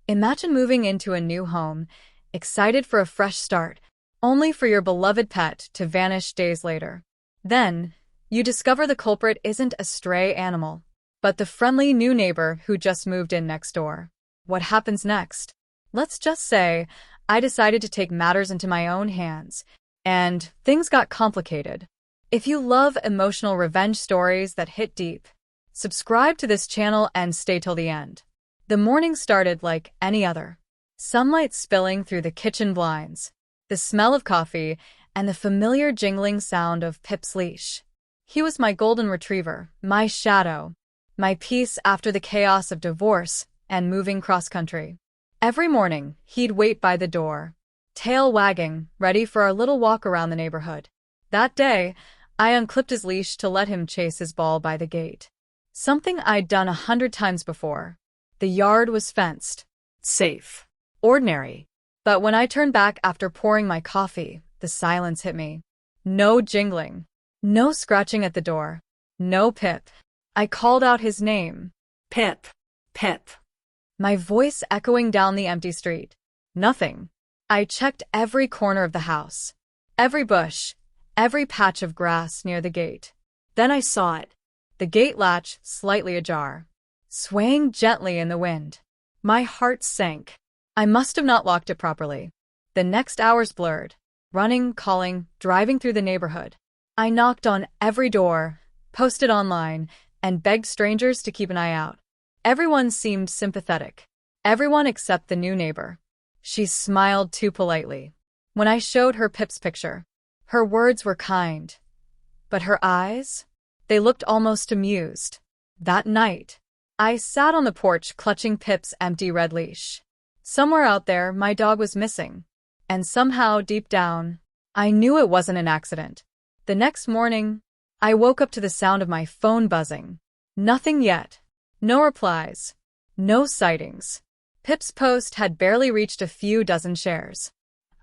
Imagine moving into a new home, excited for a fresh start, only for your beloved pet to vanish days later. Then, you discover the culprit isn't a stray animal, but the friendly new neighbor who just moved in next door. What happens next? Let's just say, I decided to take matters into my own hands, and things got complicated. If you love emotional revenge stories that hit deep, subscribe to this channel and stay till the end. The morning started like any other. Sunlight spilling through the kitchen blinds, the smell of coffee, and the familiar jingling sound of Pip's leash. He was my golden retriever, my shadow, my peace after the chaos of divorce and moving cross-country. Every morning, he'd wait by the door, tail wagging, ready for our little walk around the neighborhood. That day, I unclipped his leash to let him chase his ball by the gate. Something I'd done 100 times before. The yard was fenced. Safe. Ordinary. But when I turned back after pouring my coffee, the silence hit me. No jingling. No scratching at the door. No Pip. I called out his name. Pip. Pip. My voice echoing down the empty street. Nothing. I checked every corner of the house. Every bush. Every patch of grass near the gate. Then I saw it. The gate latch slightly ajar, swaying gently in the wind. My heart sank. I must have not locked it properly. The next hours blurred. Running, calling, driving through the neighborhood. I knocked on every door, posted online, and begged strangers to keep an eye out. Everyone seemed sympathetic. Everyone except the new neighbor. She smiled too politely. When I showed her Pip's picture, her words were kind. But her eyes? They looked almost amused. That night, I sat on the porch clutching Pip's empty red leash. Somewhere out there, my dog was missing. And somehow, deep down, I knew it wasn't an accident. The next morning, I woke up to the sound of my phone buzzing. Nothing yet. No replies. No sightings. Pip's post had barely reached a few dozen shares.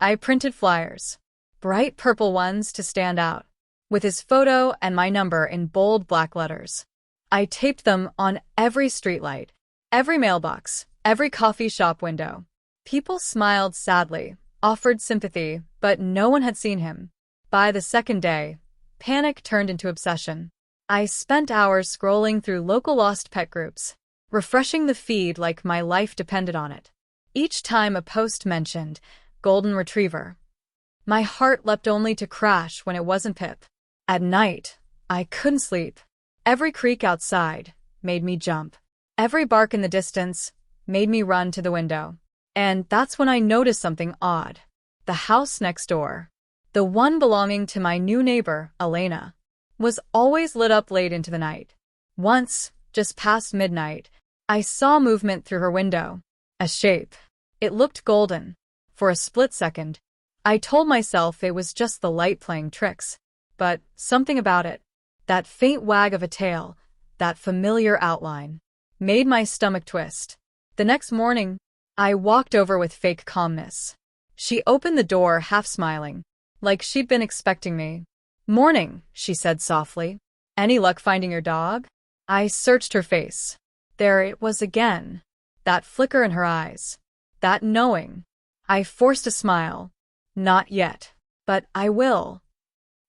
I printed flyers. Bright purple ones to stand out, with his photo and my number in bold black letters. I taped them on every streetlight, every mailbox, every coffee shop window. People smiled sadly, offered sympathy, but no one had seen him. By the second day, panic turned into obsession. I spent hours scrolling through local lost pet groups, refreshing the feed like my life depended on it. Each time a post mentioned golden retriever, my heart leapt only to crash when it wasn't Pip. At night, I couldn't sleep. Every creak outside made me jump. Every bark in the distance made me run to the window. And that's when I noticed something odd. The house next door, the one belonging to my new neighbor, Elena, was always lit up late into the night. Once, just past midnight, I saw movement through her window. A shape. It looked golden. For a split second, I told myself it was just the light playing tricks. But something about it, that faint wag of a tail, that familiar outline, made my stomach twist. The next morning, I walked over with fake calmness. She opened the door half smiling, like she'd been expecting me. "Morning," she said softly. "Any luck finding your dog?" I searched her face. There it was again. That flicker in her eyes. That knowing. I forced a smile. Not yet. But I will.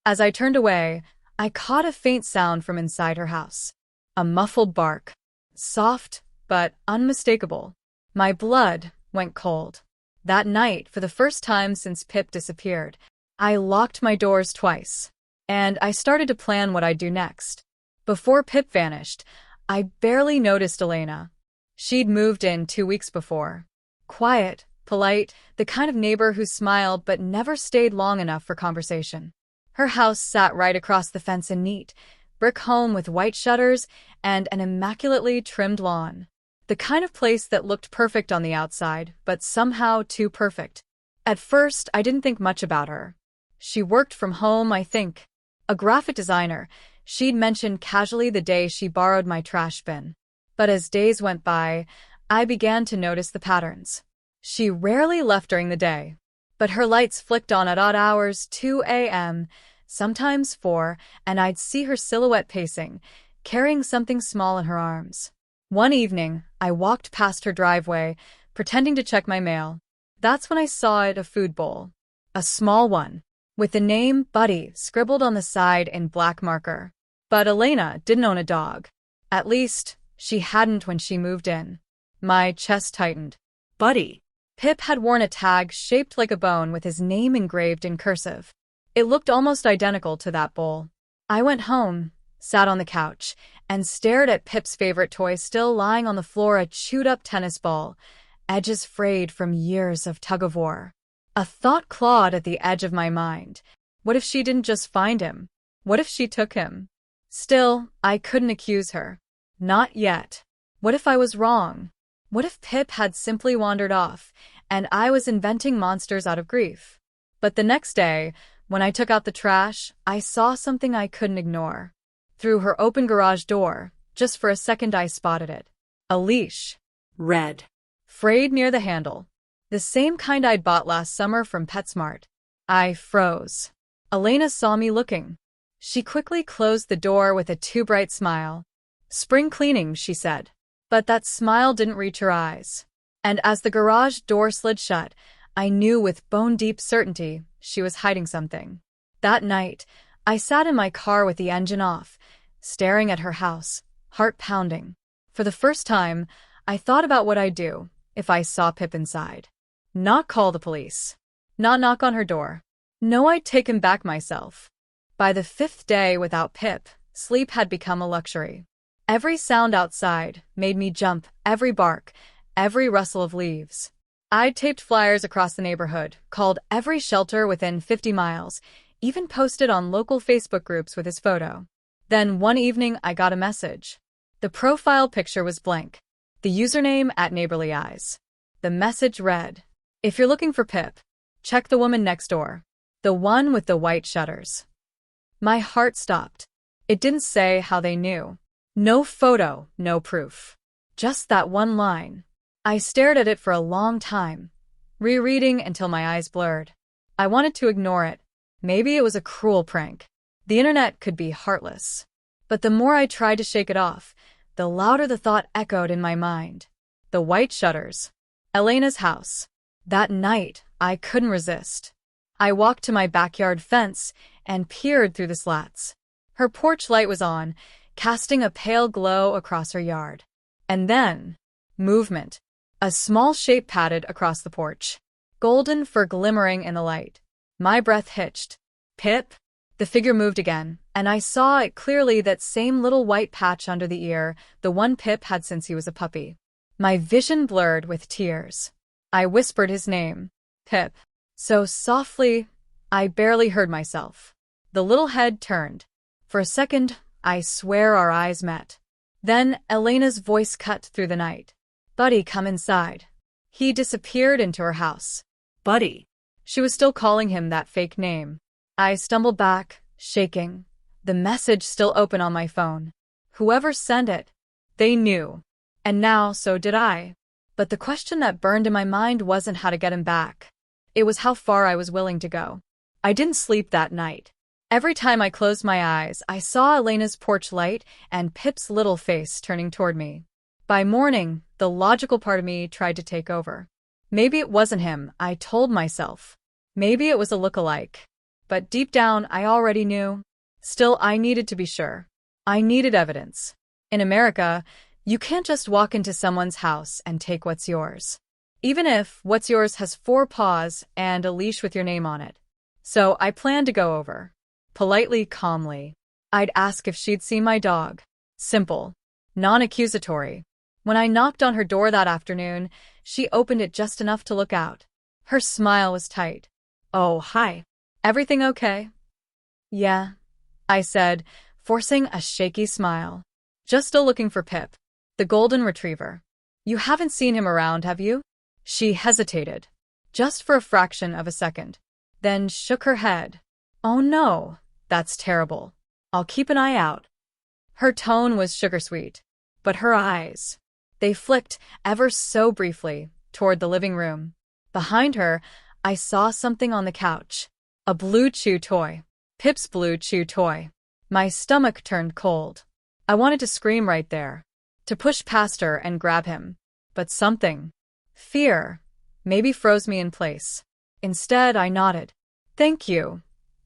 As I turned away, I caught a faint sound from inside her house. A muffled bark. Soft, but unmistakable. My blood went cold. That night, for the first time since Pip disappeared, I locked my doors twice. And I started to plan what I'd do next. Before Pip vanished, I barely noticed Elena. She'd moved in 2 weeks before. Quiet, polite, the kind of neighbor who smiled but never stayed long enough for conversation. Her house sat right across the fence, a neat, brick home with white shutters and an immaculately trimmed lawn. The kind of place that looked perfect on the outside, but somehow too perfect. At first, I didn't think much about her. She worked from home, I think. A graphic designer. She'd mentioned casually the day she borrowed my trash bin. But as days went by, I began to notice the patterns. She rarely left during the day, but her lights flicked on at odd hours, 2 a.m., sometimes 4, and I'd see her silhouette pacing, carrying something small in her arms. One evening, I walked past her driveway, pretending to check my mail. That's when I saw it, a food bowl. A small one, with the name Buddy scribbled on the side in black marker. But Elena didn't own a dog. At least, she hadn't when she moved in. My chest tightened. Buddy. Pip had worn a tag shaped like a bone with his name engraved in cursive. It looked almost identical to that bowl. I went home, sat on the couch, and stared at Pip's favorite toy still lying on the floor, a chewed-up tennis ball, edges frayed from years of tug-of-war. A thought clawed at the edge of my mind. What if she didn't just find him? What if she took him? Still, I couldn't accuse her. Not yet. What if I was wrong? What if Pip had simply wandered off, and I was inventing monsters out of grief? But the next day, when I took out the trash, I saw something I couldn't ignore. Through her open garage door, just for a second I spotted it. A leash. Red. Frayed near the handle. The same kind I'd bought last summer from PetSmart. I froze. Elena saw me looking. She quickly closed the door with a too bright smile. "Spring cleaning," she said. But that smile didn't reach her eyes. And as the garage door slid shut, I knew with bone-deep certainty she was hiding something. That night, I sat in my car with the engine off, staring at her house, heart pounding. For the first time, I thought about what I'd do if I saw Pip inside. Not call the police. Not knock on her door. No, I'd take him back myself. By the 5th day without Pip, sleep had become a luxury. Every sound outside made me jump, every bark, every rustle of leaves. I'd taped flyers across the neighborhood, called every shelter within 50 miles, even posted on local Facebook groups with his photo. Then one evening I got a message. The profile picture was blank. The username @NeighborlyEyes. The message read, "If you're looking for Pip, check the woman next door. The one with the white shutters." My heart stopped. It didn't say how they knew. No photo, no proof. Just that one line. I stared at it for a long time, rereading until my eyes blurred. I wanted to ignore it. Maybe it was a cruel prank. The internet could be heartless. But the more I tried to shake it off, the louder the thought echoed in my mind. The white shutters. Elena's house. That night, I couldn't resist. I walked to my backyard fence and peered through the slats. Her porch light was on, casting a pale glow across her yard. And then, movement. A small shape padded across the porch, golden fur glimmering in the light. My breath hitched. Pip? The figure moved again, and I saw it clearly, that same little white patch under the ear, the one Pip had since he was a puppy. My vision blurred with tears. I whispered his name. Pip. So softly, I barely heard myself. The little head turned. For a second, I swear our eyes met. Then Elena's voice cut through the night. "Buddy, come inside." He disappeared into her house. Buddy. She was still calling him that fake name. I stumbled back, shaking. The message still open on my phone. Whoever sent it, they knew. And now, so did I. But the question that burned in my mind wasn't how to get him back. It was how far I was willing to go. I didn't sleep that night. Every time I closed my eyes, I saw Elena's porch light and Pip's little face turning toward me. By morning, the logical part of me tried to take over. Maybe it wasn't him, I told myself. Maybe it was a look-alike. But deep down, I already knew. Still, I needed to be sure. I needed evidence. In America, you can't just walk into someone's house and take what's yours. Even if what's yours has 4 paws and a leash with your name on it. So I planned to go over. Politely, calmly. I'd ask if she'd seen my dog. Simple. Non-accusatory. When I knocked on her door that afternoon, she opened it just enough to look out. Her smile was tight. "Oh, hi. Everything okay?" "Yeah," I said, forcing a shaky smile. "Just still looking for Pip, the golden retriever. You haven't seen him around, have you?" She hesitated, just for a fraction of a second, then shook her head. "Oh no, that's terrible. I'll keep an eye out." Her tone was sugar-sweet, but her eyes, they flicked ever so briefly toward the living room. Behind her, I saw something on the couch. A blue chew toy. Pip's blue chew toy. My stomach turned cold. I wanted to scream right there, to push past her and grab him. But something Fear maybe froze me in place. Instead, I nodded. "Thank you,"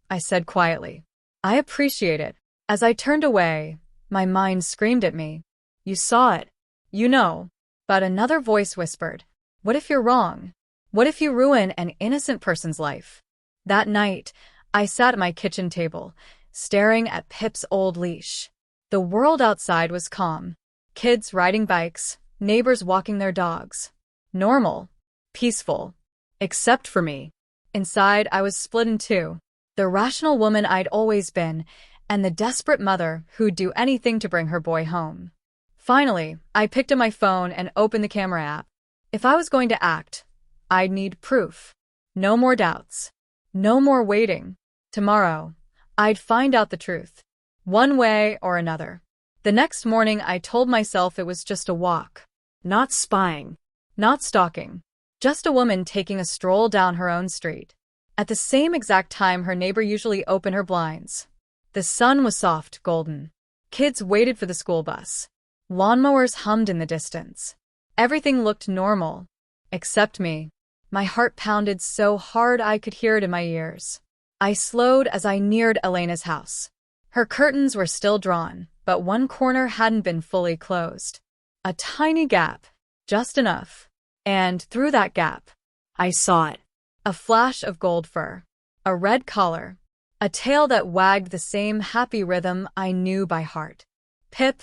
I said quietly. "I appreciate it." As I turned away, my mind screamed at me. "You saw it. You know." But another voice whispered, "What if you're wrong? What if you ruin an innocent person's life?" That night, I sat at my kitchen table, staring at Pip's old leash. The world outside was calm. Kids riding bikes, neighbors walking their dogs. Normal. Peaceful. Except for me. Inside, I was split in two. The rational woman I'd always been, and the desperate mother who'd do anything to bring her boy home. Finally, I picked up my phone and opened the camera app. If I was going to act, I'd need proof. No more doubts. No more waiting. Tomorrow, I'd find out the truth. One way or another. The next morning, I told myself it was just a walk. Not spying. Not stalking. Just a woman taking a stroll down her own street. At the same exact time her neighbor usually opened her blinds. The sun was soft, golden. Kids waited for the school bus. Lawnmowers hummed in the distance. Everything looked normal. Except me. My heart pounded so hard I could hear it in my ears. I slowed as I neared Elena's house. Her curtains were still drawn, but one corner hadn't been fully closed. A tiny gap. Just enough. And through that gap, I saw it. A flash of gold fur. A red collar. A tail that wagged the same happy rhythm I knew by heart. "Pip,"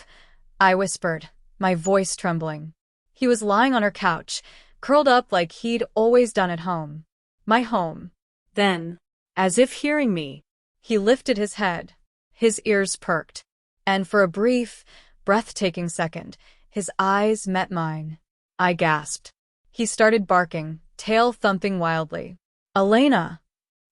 I whispered, my voice trembling. He was lying on her couch, curled up like he'd always done at home. My home. Then, as if hearing me, he lifted his head. His ears perked. And for a brief, breathtaking second, his eyes met mine. I gasped. He started barking, tail thumping wildly. "Elena!"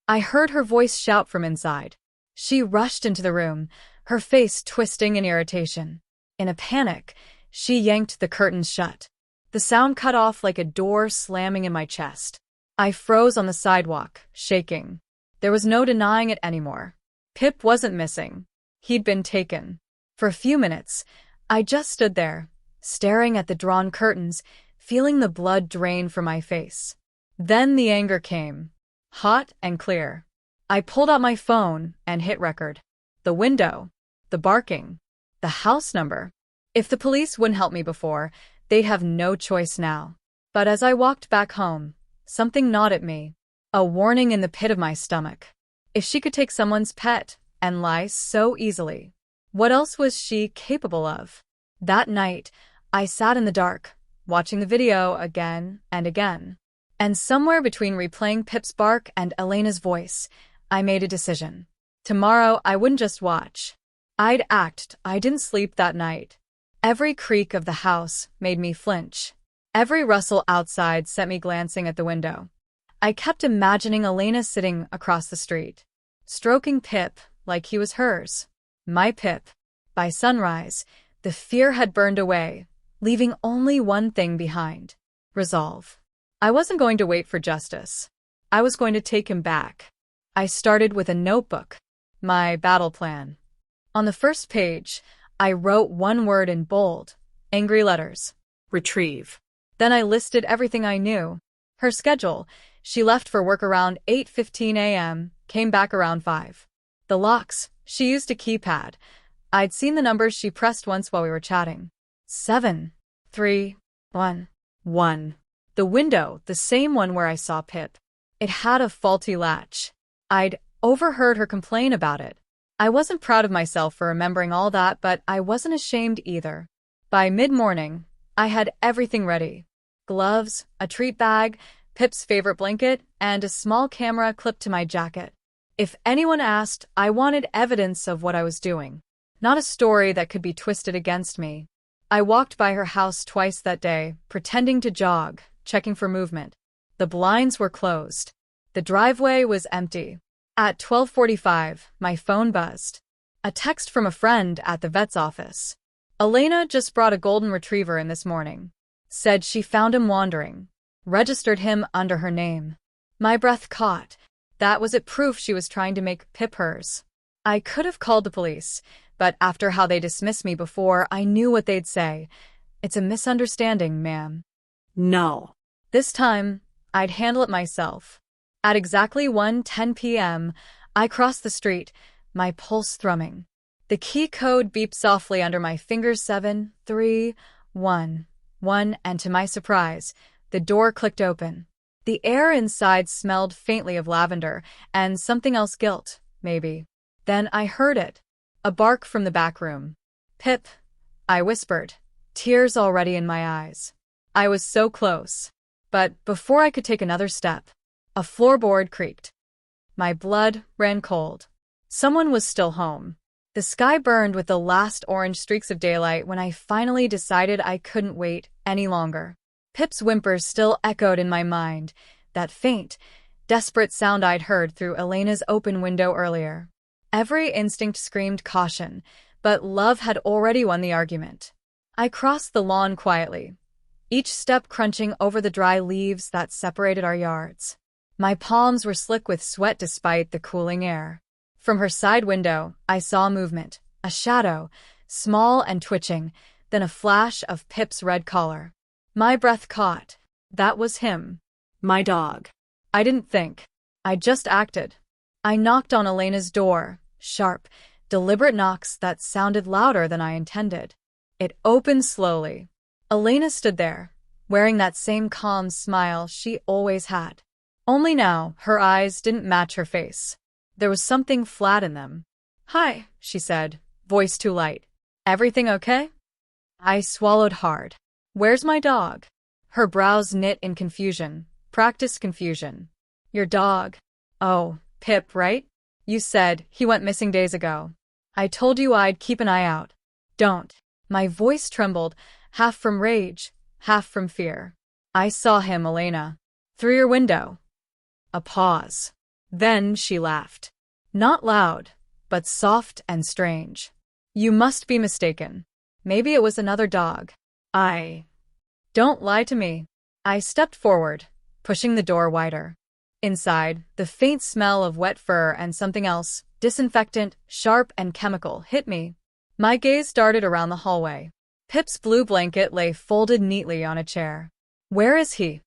I heard her voice shout from inside. She rushed into the room, her face twisting in irritation. In a panic, she yanked the curtains shut. The sound cut off like a door slamming in my chest. I froze on the sidewalk, shaking. There was no denying it anymore. Pip wasn't missing. He'd been taken. For a few minutes, I just stood there, staring at the drawn curtains, feeling the blood drain from my face. Then the anger came. Hot and clear. I pulled out my phone and hit record. The window. The barking. The house number. If the police wouldn't help me before, they'd have no choice now. But as I walked back home, something gnawed at me. A warning in the pit of my stomach. If she could take someone's pet and lie so easily, what else was she capable of? That night, I sat in the dark, watching the video again and again. And somewhere between replaying Pip's bark and Elena's voice, I made a decision. Tomorrow, I wouldn't just watch. I'd act. I didn't sleep that night. Every creak of the house made me flinch. Every rustle outside sent me glancing at the window. I kept imagining Elena sitting across the street, stroking Pip like he was hers. My Pip. By sunrise, the fear had burned away, leaving only one thing behind. Resolve. I wasn't going to wait for justice. I was going to take him back. I started with a notebook. My battle plan. On the first page, I wrote one word in bold, angry letters. Retrieve. Then I listed everything I knew. Her schedule. She left for work around 8:15 a.m., came back around 5. The locks. She used a keypad. I'd seen the numbers she pressed once while we were chatting. 7, 3, 1, 1. The window, the same one where I saw Pip. It had a faulty latch. I'd overheard her complain about it. I wasn't proud of myself for remembering all that, but I wasn't ashamed either. By mid-morning, I had everything ready. Gloves, a treat bag, Pip's favorite blanket, and a small camera clipped to my jacket. If anyone asked, I wanted evidence of what I was doing, not a story that could be twisted against me. I walked by her house twice that day, pretending to jog, checking for movement. The blinds were closed. The driveway was empty. At 12:45, my phone buzzed. A text from a friend at the vet's office. Elena just brought a golden retriever in this morning. Said she found him wandering. Registered him under her name. My breath caught. That was it, proof she was trying to make Pip hers. I could have called the police, but after how they dismissed me before, I knew what they'd say. "It's a misunderstanding, ma'am." No. This time, I'd handle it myself. At exactly 1:10 p.m., I crossed the street, my pulse thrumming. The key code beeped softly under my fingers. 7, 3, 1, 1, and to my surprise, the door clicked open. The air inside smelled faintly of lavender and something else, guilt, maybe. Then I heard it. A bark from the back room. "Pip," I whispered, tears already in my eyes. I was so close. But before I could take another step, a floorboard creaked. My blood ran cold. Someone was still home. The sky burned with the last orange streaks of daylight when I finally decided I couldn't wait any longer. Pip's whimpers still echoed in my mind, that faint, desperate sound I'd heard through Elena's open window earlier. Every instinct screamed caution, but love had already won the argument. I crossed the lawn quietly, each step crunching over the dry leaves that separated our yards. My palms were slick with sweat despite the cooling air. From her side window, I saw movement, a shadow, small and twitching, then a flash of Pip's red collar. My breath caught. That was him. My dog. I didn't think. I just acted. I knocked on Elena's door, sharp, deliberate knocks that sounded louder than I intended. It opened slowly. Elena stood there, wearing that same calm smile she always had. Only now, her eyes didn't match her face. There was something flat in them. "Hi," she said, voice too light. "Everything okay?" I swallowed hard. "Where's my dog?" Her brows knit in confusion, practiced confusion. "Your dog? Oh, Pip, right? You said he went missing days ago. I told you I'd keep an eye out. Don't." My voice trembled, half from rage, half from fear. "I saw him, Elena. Through your window." A pause. Then she laughed. Not loud, but soft and strange. "You must be mistaken. Maybe it was another dog." Don't lie to me." I stepped forward, pushing the door wider. Inside, the faint smell of wet fur and something else, disinfectant, sharp and chemical, hit me. My gaze darted around the hallway. Pip's blue blanket lay folded neatly on a chair. "Where is he?"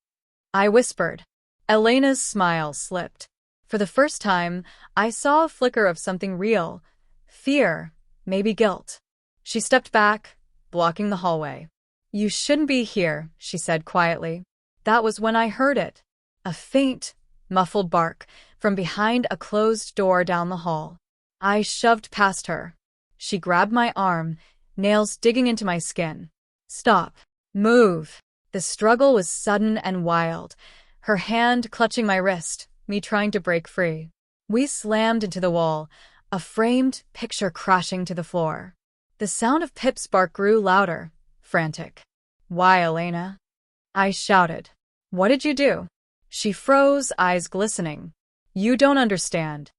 I whispered. Elena's smile slipped. For the first time, I saw a flicker of something real. Fear, maybe guilt. She stepped back, blocking the hallway. "You shouldn't be here," she said quietly. That was when I heard it. A faint, muffled bark from behind a closed door down the hall. I shoved past her. She grabbed my arm, nails digging into my skin. "Stop. Move." The struggle was sudden and wild, her hand clutching my wrist, me trying to break free. We slammed into the wall, a framed picture crashing to the floor. The sound of Pip's bark grew louder, frantic. "Why, Elena?" I shouted. "What did you do?" She froze, eyes glistening. "You don't understand."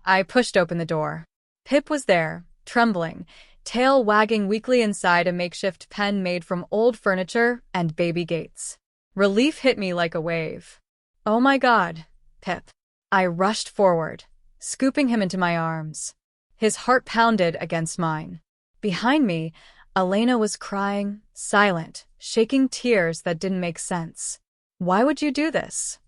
I pushed open the door. Pip was there, trembling, tail wagging weakly inside a makeshift pen made from old furniture and baby gates. Relief hit me like a wave. "Oh my God, Pip." I rushed forward, scooping him into my arms. His heart pounded against mine. Behind me, Elena was crying, silent, shaking tears that didn't make sense. "Why would you do this?"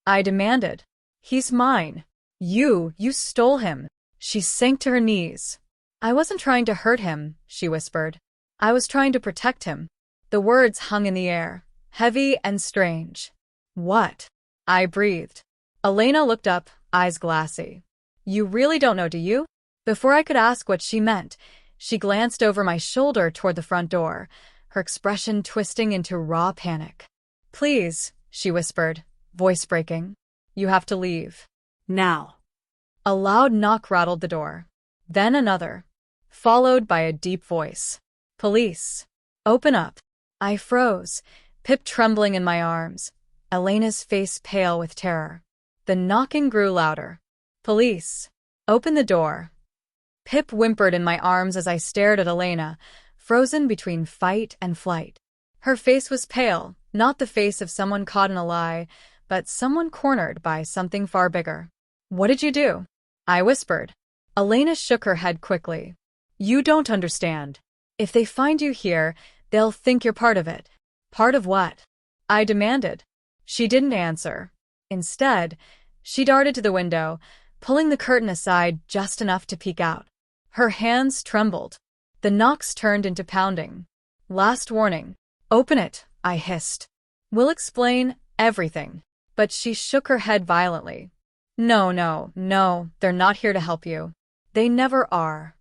I demanded. "He's mine. You stole him." She sank to her knees. "I wasn't trying to hurt him," she whispered. "I was trying to protect him." The words hung in the air, heavy and strange. "What?" I breathed. Elena looked up, eyes glassy. "You really don't know, do you?" Before I could ask what she meant, she glanced over my shoulder toward the front door, her expression twisting into raw panic. "Please," she whispered, voice breaking. "You have to leave. Now." A loud knock rattled the door. Then another, followed by a deep voice. "Police. Open up." I froze, Pip trembling in my arms, Elena's face pale with terror. The knocking grew louder. "Police. Open the door." Pip whimpered in my arms as I stared at Elena, frozen between fight and flight. Her face was pale, not the face of someone caught in a lie, but someone cornered by something far bigger. "What did you do?" I whispered. Elena shook her head quickly. "You don't understand. If they find you here, they'll think you're part of it." "Part of what?" I demanded. She didn't answer. Instead, she darted to the window, pulling the curtain aside just enough to peek out. Her hands trembled. The knocks turned into pounding. Last warning. Open it, I hissed. We'll explain everything. But she shook her head violently. No, they're not here to help you. They never are.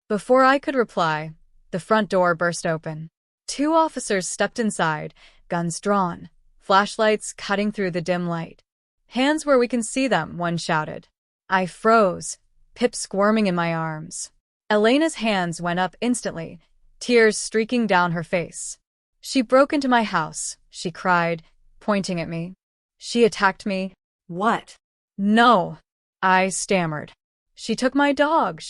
Before I could reply, the front door burst open. 2 officers stepped inside, guns drawn, flashlights cutting through the dim light. Hands where we can see them, one shouted. I froze, Pip squirming in my arms. Elena's hands went up instantly, tears streaking down her face. She broke into my house, she cried, pointing at me. She attacked me. What? No, I stammered. She took my dog,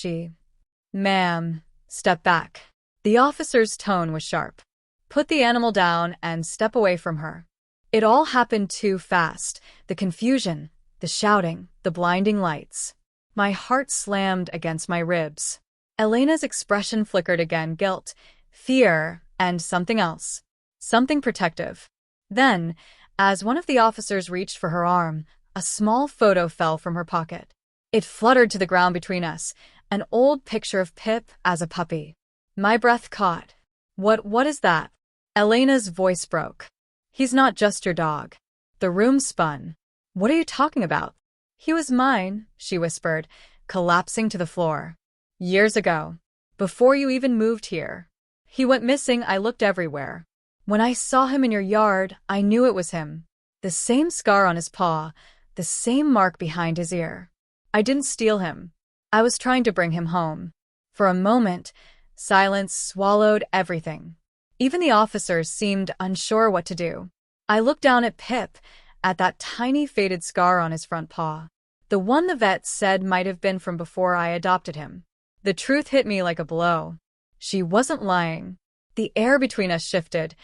Ma'am, step back. The officer's tone was sharp. Put the animal down and step away from her. It all happened too fast. The confusion, the shouting, the blinding lights. My heart slammed against my ribs. Elena's expression flickered again, guilt, fear, and something else. Something protective. Then, as one of the officers reached for her arm, a small photo fell from her pocket. It fluttered to the ground between us, an old picture of Pip as a puppy. My breath caught. What is that? Elena's voice broke. He's not just your dog. The room spun. What are you talking about? He was mine, she whispered, collapsing to the floor. Years ago. Before you even moved here. He went missing. I looked everywhere. When I saw him in your yard, I knew it was him. The same scar on his paw, the same mark behind his ear. I didn't steal him. I was trying to bring him home. For a moment, silence swallowed everything. Even the officers seemed unsure what to do. I looked down at Pip, at that tiny faded scar on his front paw. The one the vet said might have been from before I adopted him. The truth hit me like a blow. She wasn't lying. The air between us shifted.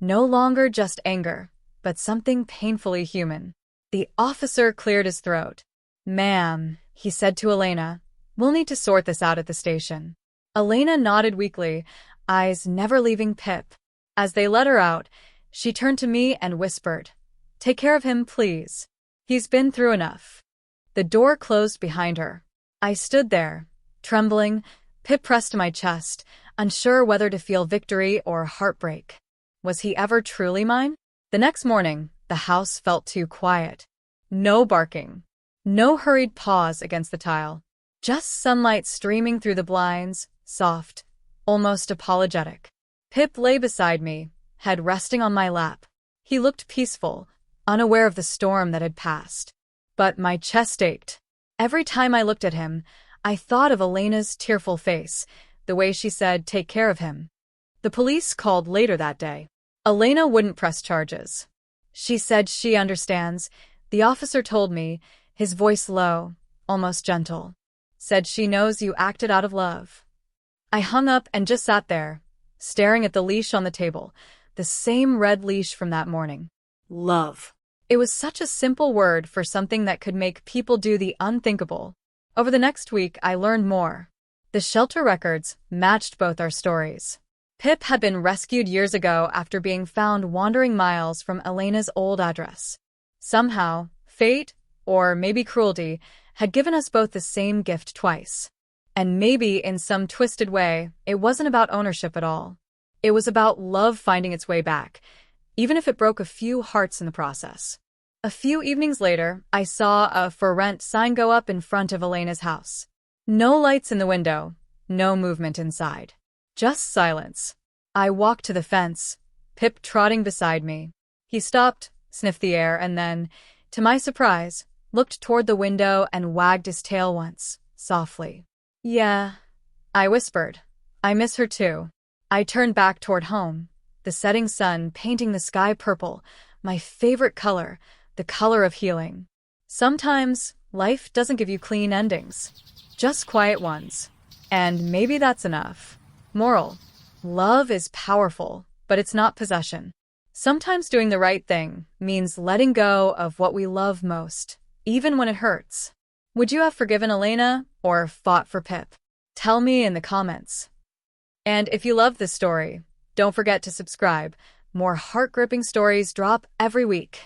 No longer just anger, but something painfully human. The officer cleared his throat. Ma'am, he said to Elena, we'll need to sort this out at the station. Elena nodded weakly, eyes never leaving Pip. As they let her out, she turned to me and whispered, take care of him, please. He's been through enough. The door closed behind her. I stood there, trembling, Pip pressed to my chest, unsure whether to feel victory or heartbreak. Was he ever truly mine? The next morning, the house felt too quiet. No barking. No hurried pause against the tile. Just sunlight streaming through the blinds, soft, almost apologetic. Pip lay beside me, head resting on my lap. He looked peaceful, unaware of the storm that had passed. But my chest ached. Every time I looked at him, I thought of Elena's tearful face, the way she said, take care of him. The police called later that day. Elena wouldn't press charges. She said she understands. The officer told me, his voice low, almost gentle. Said she knows you acted out of love. I hung up and just sat there, staring at the leash on the table, the same red leash from that morning. Love. It was such a simple word for something that could make people do the unthinkable. Over the next week, I learned more. The shelter records matched both our stories. Pip had been rescued years ago after being found wandering miles from Elena's old address. Somehow, fate, or maybe cruelty, had given us both the same gift twice. And maybe, in some twisted way, it wasn't about ownership at all. It was about love finding its way back, even if it broke a few hearts in the process. A few evenings later, I saw a for rent sign go up in front of Elena's house. No lights in the window, no movement inside. Just silence. I walked to the fence, Pip trotting beside me. He stopped, sniffed the air, and then, to my surprise, looked toward the window and wagged his tail once, softly. Yeah, I whispered. I miss her too. I turned back toward home, the setting sun painting the sky purple, my favorite color, the color of healing. Sometimes, life doesn't give you clean endings, just quiet ones. And maybe that's enough. Moral: love is powerful, but it's not possession. Sometimes doing the right thing means letting go of what we love most, even when it hurts. Would you have forgiven Elena or fought for Pip? Tell me in the comments. And if you love this story, don't forget to subscribe. More heart-gripping stories drop every week.